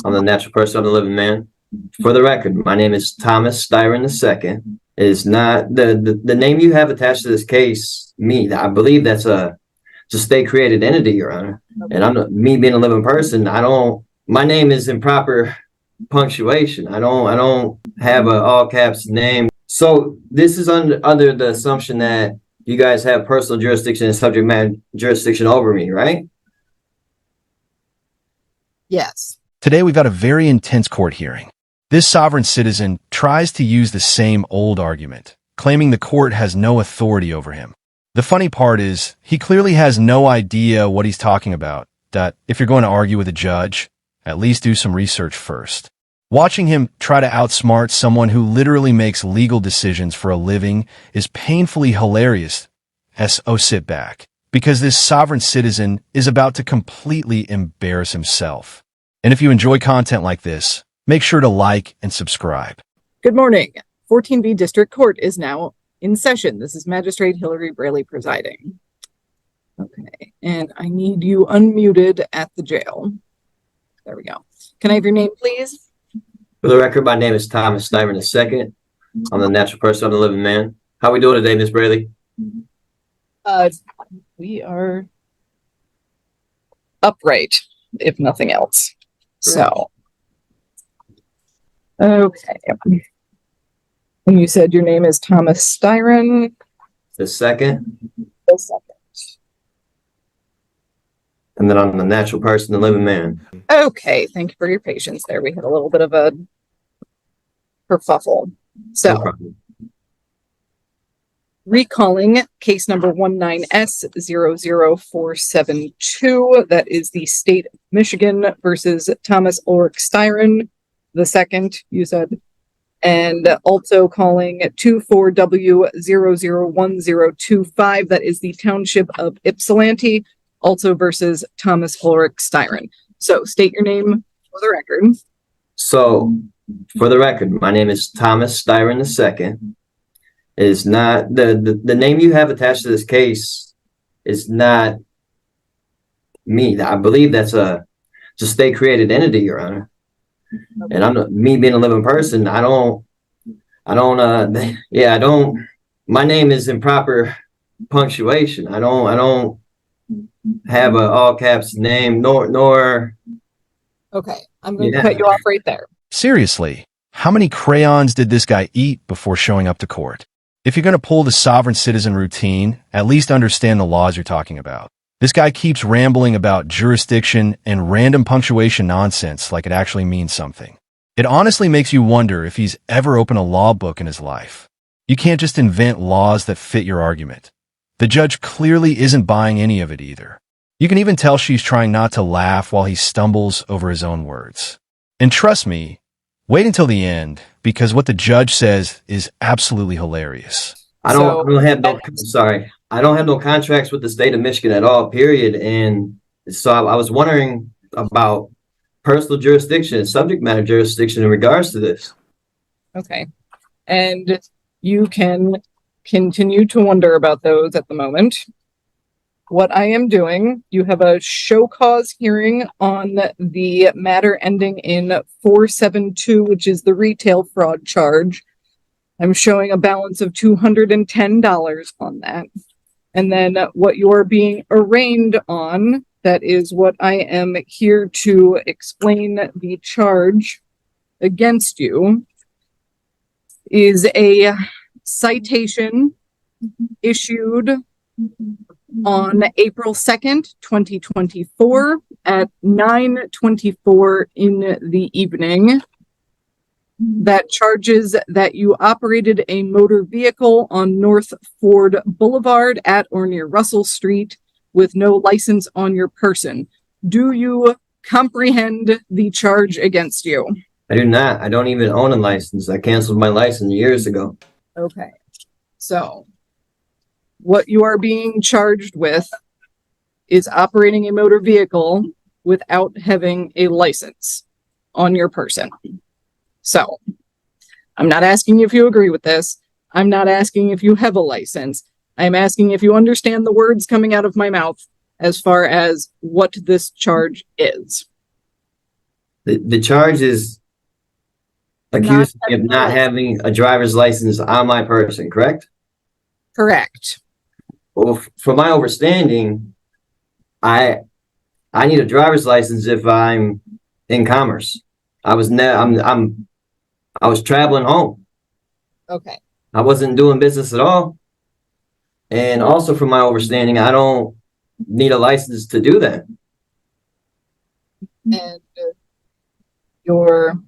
I'm the natural person, I'm the living man. For the record, my name is Thomas Styron II. It is not the name you have attached to this case. I believe that's a state created entity, Your Honor. And me being a living person. My name is in proper punctuation. I don't have a all caps name. So this is under the assumption that you guys have personal jurisdiction and subject matter jurisdiction over me, right? Yes. Today we've got a very intense court hearing. This sovereign citizen tries to use the same old argument, claiming the court has no authority over him. The funny part is, he clearly has no idea what he's talking about, that if you're going to argue with a judge, at least do some research first. Watching him try to outsmart someone who literally makes legal decisions for a living is painfully hilarious. So sit back, because this sovereign citizen is about to completely embarrass himself. And if you enjoy content like this, make sure to like and subscribe. Good morning. 14B District Court is now in session. This is Magistrate Hillary Braley presiding. Okay, and I need you unmuted at the jail. There we go. Can I have your name, please? For the record, my name is Thomas Styron II. I'm the natural person, I'm the living man. How we doing today, Miss Braley? We are upright, if nothing else. Great. So, okay. And you said your name is Thomas Styron. The second. The second. And then I'm the natural person, the living man. Okay, thank you for your patience there. We had a little bit of a kerfuffle. So, No problem. recalling case number 19S00472, that is the state of Michigan versus Thomas Ulrich Styron, the second, you said, and also calling 24W001025, that is the township of Ypsilanti, also versus Thomas Ulrich Styron. So state your name for the record. So, for the record, my name is Thomas Styron II. It is not the name you have attached to this case is not me. I believe that's a state created entity, Your Honor. Okay. And me being a living person. My name is in proper punctuation. I don't have a all caps name nor. Okay, I'm going to cut you off right there. Seriously, how many crayons did this guy eat before showing up to court? If you're going to pull the sovereign citizen routine, at least understand the laws you're talking about. This guy keeps rambling about jurisdiction and random punctuation nonsense like it actually means something. It honestly makes you wonder if he's ever opened a law book in his life. You can't just invent laws that fit your argument. The judge clearly isn't buying any of it either. You can even tell she's trying not to laugh while he stumbles over his own words. And trust me, wait until the end, because what the judge says is absolutely hilarious. I don't have no contracts with the state of Michigan at all, period. And so I was wondering about personal jurisdiction and subject matter jurisdiction in regards to this. Okay. And you can continue to wonder about those at the moment. What I am doing, you have a show cause hearing on the matter ending in 472, which is the retail fraud charge. I'm showing a balance of $210 on that. And then what you're being arraigned on, that is what I am here to explain the charge against you, is a citation issued on April 2nd, 2024 at 9:24 in the evening. That charges that you operated a motor vehicle on North Ford Boulevard at or near Russell Street with no license on your person. Do you comprehend the charge against you? I do not. I don't even own a license. I canceled my license years ago. Okay. So, what you are being charged with is operating a motor vehicle without having a license on your person. So, I'm not asking if you agree with this. I'm not asking if you have a license. I'm asking if you understand the words coming out of my mouth as far as what this charge is. The charge is accused me of not having a driver's license on my person, correct? Correct. Well, from my understanding, I need a driver's license if I'm in commerce. I was I was traveling home. Okay. I wasn't doing business at all. And also from my understanding, I don't need a license to do that. And your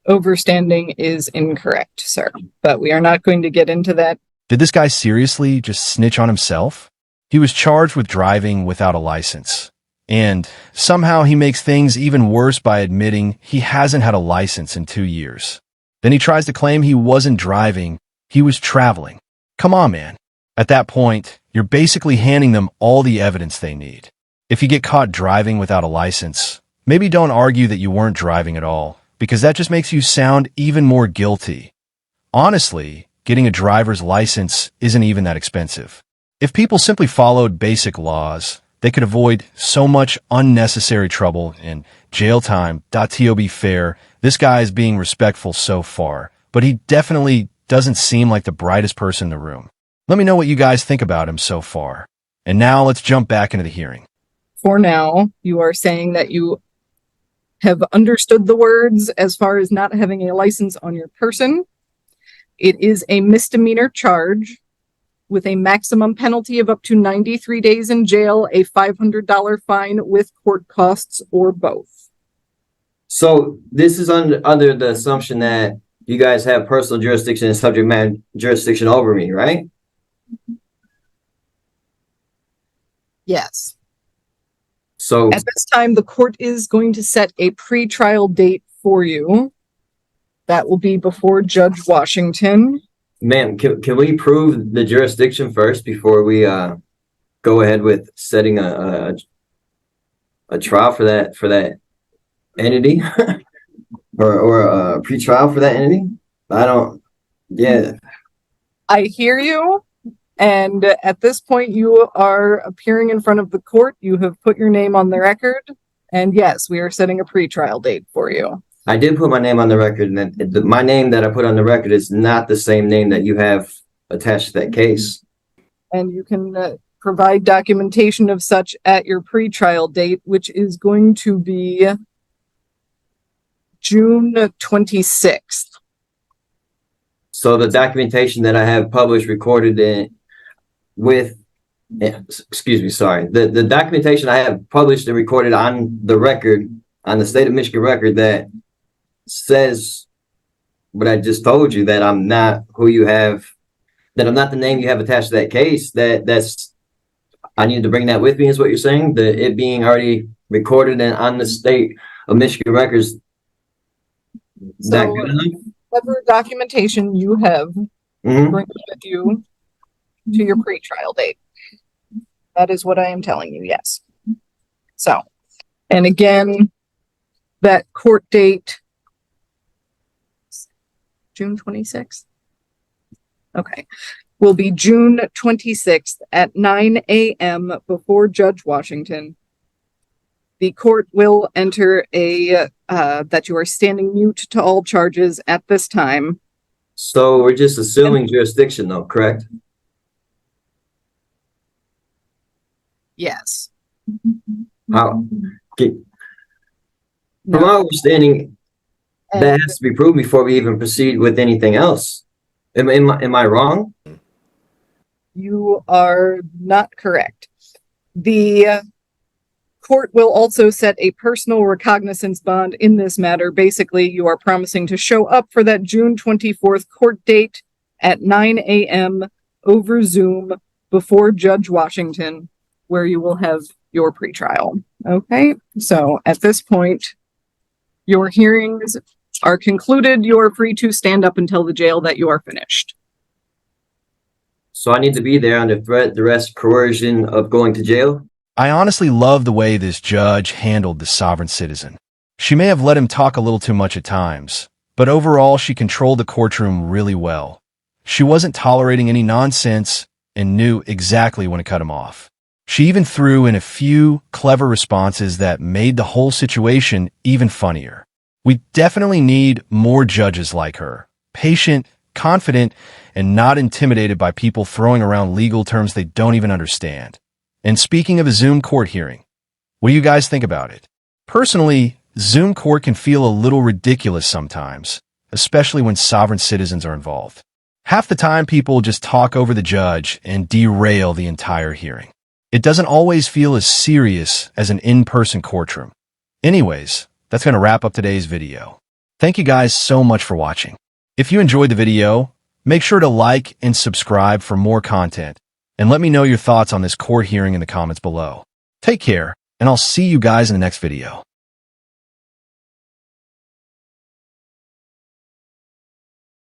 overstanding is incorrect, sir. But we are not going to get into that. Did this guy seriously just snitch on himself? He was charged with driving without a license. And somehow he makes things even worse by admitting he hasn't had a license in 2 years. Then he tries to claim he wasn't driving, he was traveling. Come on, man. At that point, you're basically handing them all the evidence they need. If you get caught driving without a license, maybe don't argue that you weren't driving at all, because that just makes you sound even more guilty. Honestly, getting a driver's license isn't even that expensive. If people simply followed basic laws, they could avoid so much unnecessary trouble and jail time. To be fair, this guy is being respectful so far, but he definitely doesn't seem like the brightest person in the room. Let me know what you guys think about him so far. And now let's jump back into the hearing. For now, you are saying that you have understood the words as far as not having a license on your person. It is a misdemeanor charge with a maximum penalty of up to 93 days in jail, a $500 fine with court costs, or both. So this is under the assumption that you guys have personal jurisdiction and subject matter jurisdiction over me, right? Yes. So At this time, the court is going to set a pre-trial date for you. That will be before Judge Washington. ma'am, can we prove the jurisdiction first before we go ahead with setting a trial for that entity or a pre-trial for that entity? I don't. Yeah. I hear you. And at this point, you are appearing in front of the court. You have put your name on the record. And yes, we are setting a pre-trial date for you. I did put my name on the record, and my name that I put on the record is not the same name that you have attached to that case. And you can provide documentation of such at your pre-trial date, which is going to be June 26th. So the documentation that I have published, recorded in with, excuse me, sorry, the documentation I have published and recorded on the record, on the state of Michigan record, that says what I just told you, that I'm not who you have, that I'm not the name you have attached to that case. That's I need to bring that with me, is what you're saying? It being already recorded and on the state of Michigan records. Is that good enough? Whatever documentation you have, Mhm. bring it with you to your pre-trial date. That is what I am telling you, yes. So, and again, that court date, June 26th? Okay. Will be June 26th at 9 a.m. before Judge Washington. The court will enter that you are standing mute to all charges at this time. So we're just assuming jurisdiction, though, correct? Yes. How? From No. my understanding, And that has to be proved before we even proceed with anything else. Am I wrong? you are not correct. The court will also set a personal recognizance bond in this matter. Basically, you are promising to show up for that June 24th court date at 9 a.m. over Zoom before Judge Washington, where you will have your pretrial. Okay, so at this point, your hearings are concluded. You are free to stand up and tell the jail that you are finished. So I need to be there under threat, duress, coercion of going to jail? I honestly love the way this judge handled the sovereign citizen. She may have let him talk a little too much at times, but overall she controlled the courtroom really well. She wasn't tolerating any nonsense and knew exactly when to cut him off. She even threw in a few clever responses that made the whole situation even funnier. We definitely need more judges like her. Patient, confident, and not intimidated by people throwing around legal terms they don't even understand. And speaking of a Zoom court hearing, what do you guys think about it? Personally, Zoom court can feel a little ridiculous sometimes, especially when sovereign citizens are involved. Half the time, people just talk over the judge and derail the entire hearing. It doesn't always feel as serious as an in-person courtroom. Anyways, that's going to wrap up today's video. Thank you guys so much for watching. If you enjoyed the video, make sure to like and subscribe for more content, and let me know your thoughts on this court hearing in the comments below. Take care, and I'll see you guys in the next video.